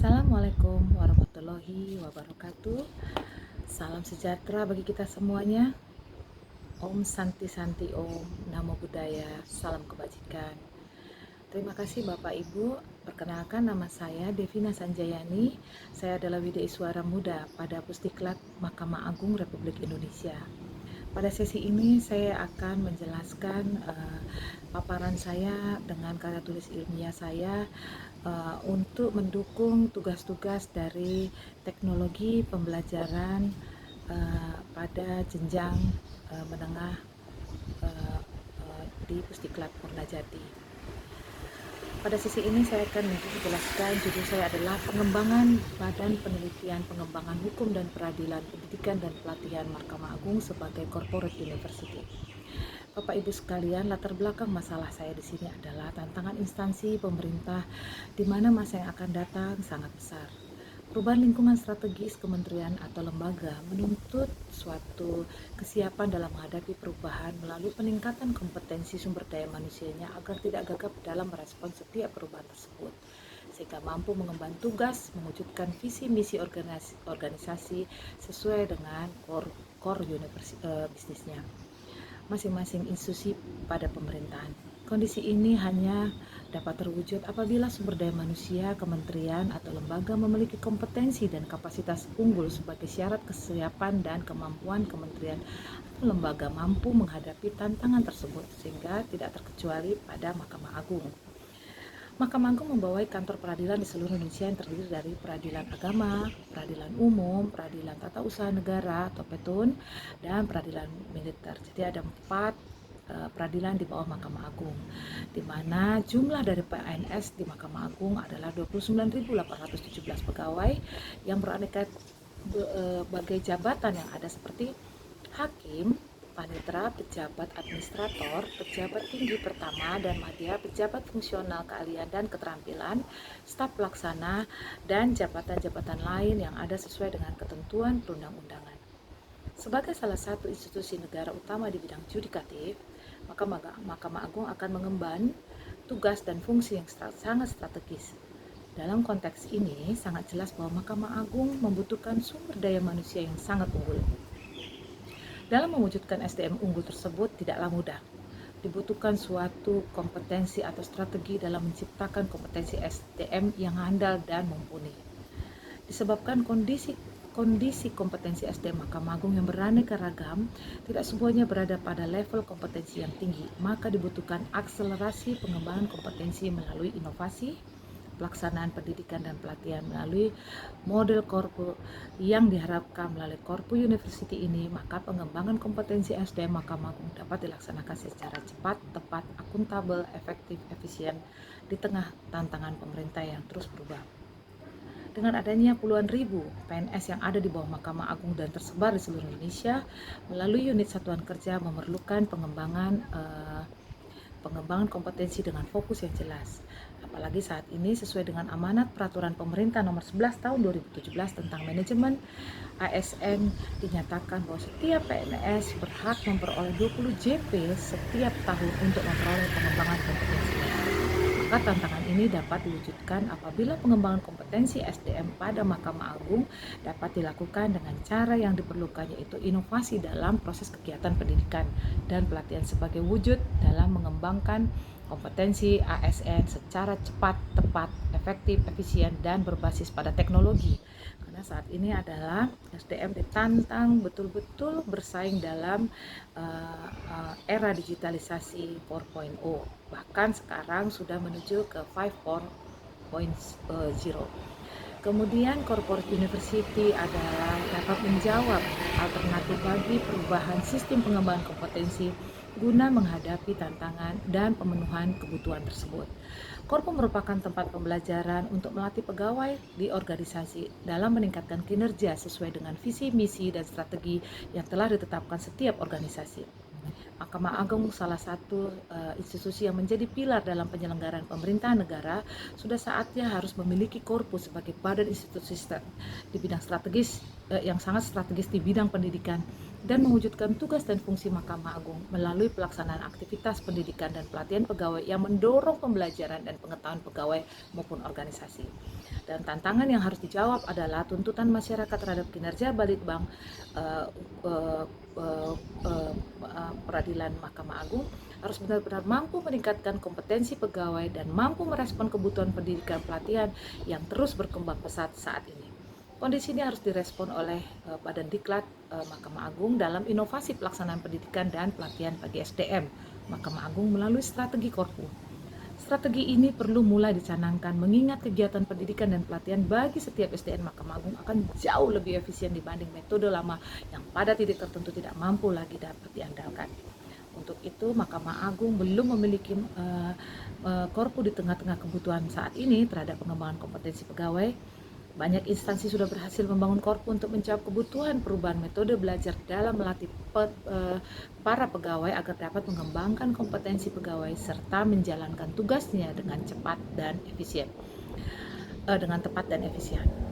Assalamualaikum warahmatullahi wabarakatuh. Salam sejahtera bagi kita semuanya. Om Santi Santi Om, Namo Buddhaya, salam kebajikan. Terima kasih Bapak Ibu. Perkenalkan, nama saya Devina Sanjayani. Saya adalah Widaiswara Muda pada Pusdiklat Mahkamah Agung Republik Indonesia. Pada sesi ini saya akan menjelaskan paparan saya dengan karya tulis ilmiah saya untuk mendukung tugas-tugas dari teknologi pembelajaran pada jenjang menengah di Pusdiklat Purnajati. Pada sesi ini saya akan menjelaskan, judul saya adalah Pengembangan Badan Penelitian Pengembangan Hukum dan Peradilan Pendidikan dan Pelatihan Mahkamah Agung sebagai Corporate University. Bapak Ibu sekalian, latar belakang masalah saya di sini adalah tantangan instansi pemerintah di mana masa yang akan datang sangat besar. Perubahan lingkungan strategis kementerian atau lembaga menuntut suatu kesiapan dalam menghadapi perubahan melalui peningkatan kompetensi sumber daya manusianya agar tidak gagap dalam merespons setiap perubahan tersebut, sehingga mampu mengemban tugas mewujudkan visi misi organisasi sesuai dengan core bisnisnya masing-masing institusi pada pemerintahan. Kondisi ini hanya dapat terwujud apabila sumber daya manusia, kementerian atau lembaga memiliki kompetensi dan kapasitas unggul sebagai syarat kesiapan dan kemampuan kementerian atau lembaga mampu menghadapi tantangan tersebut, sehingga tidak terkecuali pada Mahkamah Agung. Mahkamah Agung membawai kantor peradilan di seluruh Indonesia yang terdiri dari peradilan agama, peradilan umum, peradilan tata usaha negara atau PETUN, dan peradilan militer. Jadi ada 4 peradilan di bawah Mahkamah Agung, di mana jumlah dari PNS di Mahkamah Agung adalah 29.817 pegawai yang beraneka berbagai jabatan yang ada seperti hakim, panitera, pejabat administrator, pejabat tinggi pertama dan madya, pejabat fungsional keahlian dan keterampilan, staf pelaksana, dan jabatan-jabatan lain yang ada sesuai dengan ketentuan perundang-undangan. Sebagai salah satu institusi negara utama di bidang yudikatif, maka Mahkamah Agung akan mengemban tugas dan fungsi yang sangat strategis. Dalam konteks ini, sangat jelas bahwa Mahkamah Agung membutuhkan sumber daya manusia yang sangat unggul. Dalam mewujudkan SDM unggul tersebut tidaklah mudah. Dibutuhkan suatu kompetensi atau strategi dalam menciptakan kompetensi SDM yang handal dan mumpuni. Disebabkan kondisi kompetensi SDM Mahkamah Agung yang beraneka ragam, tidak semuanya berada pada level kompetensi yang tinggi, maka dibutuhkan akselerasi pengembangan kompetensi melalui inovasi, pelaksanaan pendidikan dan pelatihan melalui model korpu yang diharapkan melalui korpu university ini, maka pengembangan kompetensi SDM Mahkamah Agung dapat dilaksanakan secara cepat, tepat, akuntabel, efektif, efisien di tengah tantangan pemerintah yang terus berubah. Dengan adanya puluhan ribu PNS yang ada di bawah Mahkamah Agung dan tersebar di seluruh Indonesia, melalui unit satuan kerja memerlukan pengembangan kompetensi dengan fokus yang jelas. Apalagi saat ini sesuai dengan amanat peraturan pemerintah nomor 11 tahun 2017 tentang manajemen ASN, dinyatakan bahwa setiap PNS berhak memperoleh 20 JP setiap tahun untuk memperoleh pengembangan kompetensinya. Maka tantangan ini dapat diwujudkan apabila pengembangan kompetensi SDM pada Mahkamah Agung dapat dilakukan dengan cara yang diperlukan, yaitu inovasi dalam proses kegiatan pendidikan dan pelatihan sebagai wujud dalam mengembangkan kompetensi ASN secara cepat, tepat, efektif, efisien, dan berbasis pada teknologi. Karena saat ini adalah SDM ditantang betul-betul bersaing dalam era digitalisasi 4.0. Bahkan sekarang sudah menuju ke 5.0. Kemudian corporate university adalah dapat menjawab alternatif bagi perubahan sistem pengembangan kompetensi guna menghadapi tantangan dan pemenuhan kebutuhan tersebut. Korpo merupakan tempat pembelajaran untuk melatih pegawai di organisasi dalam meningkatkan kinerja sesuai dengan visi, misi, dan strategi yang telah ditetapkan setiap organisasi. Mahkamah Agung salah satu institusi yang menjadi pilar dalam penyelenggaraan pemerintahan negara, sudah saatnya harus memiliki korpus sebagai badan institusi di bidang strategis yang sangat strategis di bidang pendidikan dan mewujudkan tugas dan fungsi Mahkamah Agung melalui pelaksanaan aktivitas pendidikan dan pelatihan pegawai yang mendorong pembelajaran dan pengetahuan pegawai maupun organisasi. Dan tantangan yang harus dijawab adalah tuntutan masyarakat terhadap kinerja Balitbang eh, eh, eh, Peradilan Mahkamah Agung harus benar-benar mampu meningkatkan kompetensi pegawai dan mampu merespon kebutuhan pendidikan pelatihan yang terus berkembang pesat saat ini. Kondisi ini harus direspon oleh Badan Diklat Mahkamah Agung dalam inovasi pelaksanaan pendidikan dan pelatihan bagi SDM Mahkamah Agung melalui strategi Korpu. Strategi ini perlu mulai dicanangkan mengingat kegiatan pendidikan dan pelatihan bagi setiap SDN Mahkamah Agung akan jauh lebih efisien dibanding metode lama yang pada titik tertentu tidak mampu lagi dapat diandalkan. Untuk itu, Mahkamah Agung belum memiliki korpu di tengah-tengah kebutuhan saat ini terhadap pengembangan kompetensi pegawai. Banyak instansi sudah berhasil membangun korpu untuk menjawab kebutuhan perubahan metode belajar dalam melatih para pegawai agar dapat mengembangkan kompetensi pegawai serta menjalankan tugasnya dengan cepat dan efisien.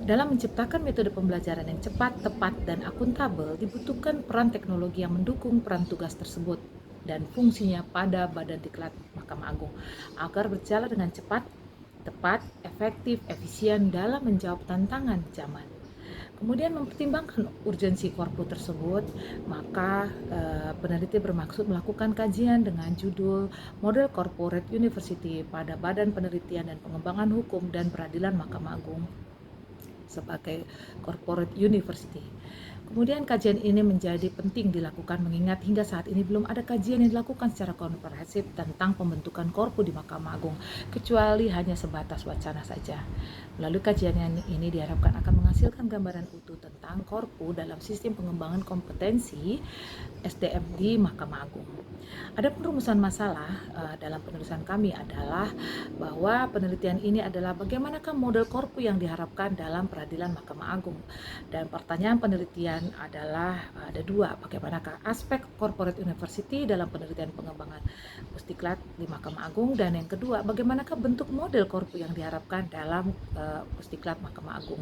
Dalam menciptakan metode pembelajaran yang cepat, tepat, dan akuntabel, dibutuhkan peran teknologi yang mendukung peran tugas tersebut dan fungsinya pada Badan Diklat Mahkamah Agung agar berjalan dengan cepat, tepat, efektif, efisien dalam menjawab tantangan zaman. Kemudian mempertimbangkan urgensi korpu tersebut, maka peneliti bermaksud melakukan kajian dengan judul Model Corporate University pada Badan Penelitian dan Pengembangan Hukum dan Peradilan Mahkamah Agung sebagai Corporate University. Kemudian kajian ini menjadi penting dilakukan mengingat hingga saat ini belum ada kajian yang dilakukan secara komprehensif tentang pembentukan korpu di Mahkamah Agung, kecuali hanya sebatas wacana saja. Melalui kajian ini diharapkan akan menghasilkan gambaran utuh tentang korpu dalam sistem pengembangan kompetensi SDM di Mahkamah Agung. Ada perumusan masalah dalam penulisan kami adalah bahwa penelitian ini adalah bagaimanakah model korpu yang diharapkan dalam peradilan Mahkamah Agung. Dan pertanyaan penelitian adalah ada dua, bagaimanakah aspek corporate university dalam penelitian pengembangan pusdiklat di Mahkamah Agung, dan yang kedua, bagaimanakah bentuk model korpu yang diharapkan dalam pusdiklat Mahkamah Agung.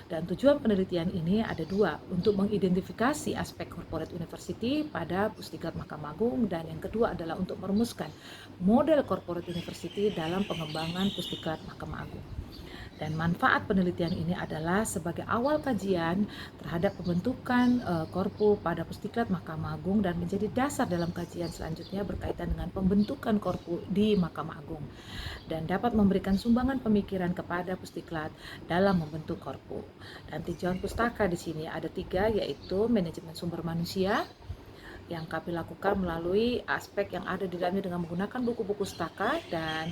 Dan tujuan penelitian ini ada dua, untuk mengidentifikasi aspek corporate university pada pusdiklat Mahkamah Agung, dan yang kedua adalah untuk merumuskan model corporate university dalam pengembangan pusdiklat Mahkamah Agung. Dan manfaat penelitian ini adalah sebagai awal kajian terhadap pembentukan korpu pada pusdiklat Mahkamah Agung dan menjadi dasar dalam kajian selanjutnya berkaitan dengan pembentukan korpu di Mahkamah Agung, dan dapat memberikan sumbangan pemikiran kepada pusdiklat dalam membentuk korpu. Dan tinjauan pustaka di sini ada tiga, yaitu manajemen sumber manusia yang kami lakukan melalui aspek yang ada di dalamnya dengan menggunakan buku-buku pustaka, dan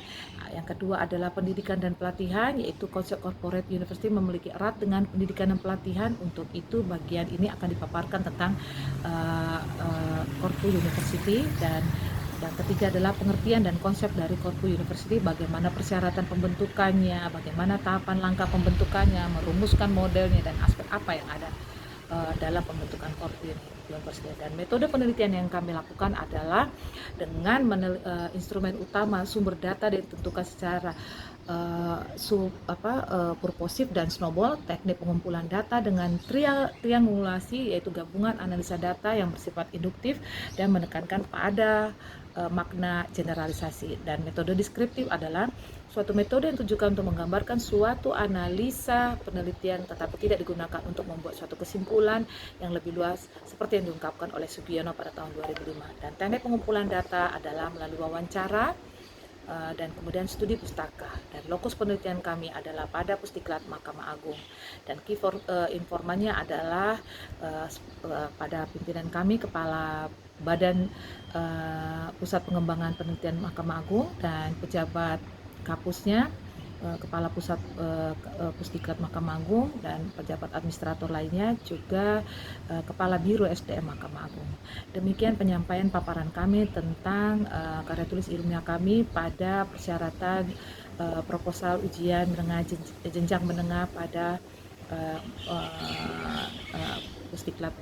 yang kedua adalah pendidikan dan pelatihan, yaitu konsep corporate university memiliki erat dengan pendidikan dan pelatihan. Untuk itu bagian ini akan dipaparkan tentang korpu university, dan yang ketiga adalah pengertian dan konsep dari korpu university, bagaimana persyaratan pembentukannya, bagaimana tahapan langkah pembentukannya, merumuskan modelnya, dan aspek apa yang ada dalam pembentukan korpu university. Dan metode penelitian yang kami lakukan adalah dengan instrumen utama sumber data ditentukan secara purposif dan snowball, teknik pengumpulan data dengan triangulasi, yaitu gabungan analisa data yang bersifat induktif dan menekankan pada makna generalisasi. Dan metode deskriptif adalah suatu metode yang ditujukan untuk menggambarkan suatu analisa penelitian tetapi tidak digunakan untuk membuat suatu kesimpulan yang lebih luas seperti yang diungkapkan oleh Sugiono pada tahun 2005. Dan teknik pengumpulan data adalah melalui wawancara dan kemudian studi pustaka. Dan lokus penelitian kami adalah pada pusdiklat Mahkamah Agung, dan key informannya adalah pada pimpinan kami, Kepala Badan Pusat Pengembangan Penelitian Mahkamah Agung, dan pejabat kapusnya, Kepala Pusat Pusdiklat Mahkamah Agung, dan pejabat administrator lainnya, juga Kepala Biro SDM Mahkamah Agung. Demikian penyampaian paparan kami tentang karya tulis ilmiah kami pada persyaratan proposal ujian menengah jenjang menengah pada Pusdiklat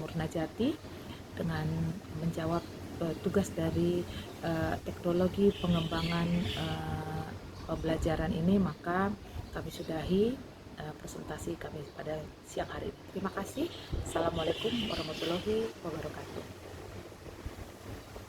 Murnajati, dengan menjawab tugas dari teknologi pengembangan pembelajaran ini. Maka kami sudahi presentasi kami pada siang hari ini. Terima kasih. Assalamualaikum warahmatullahi wabarakatuh.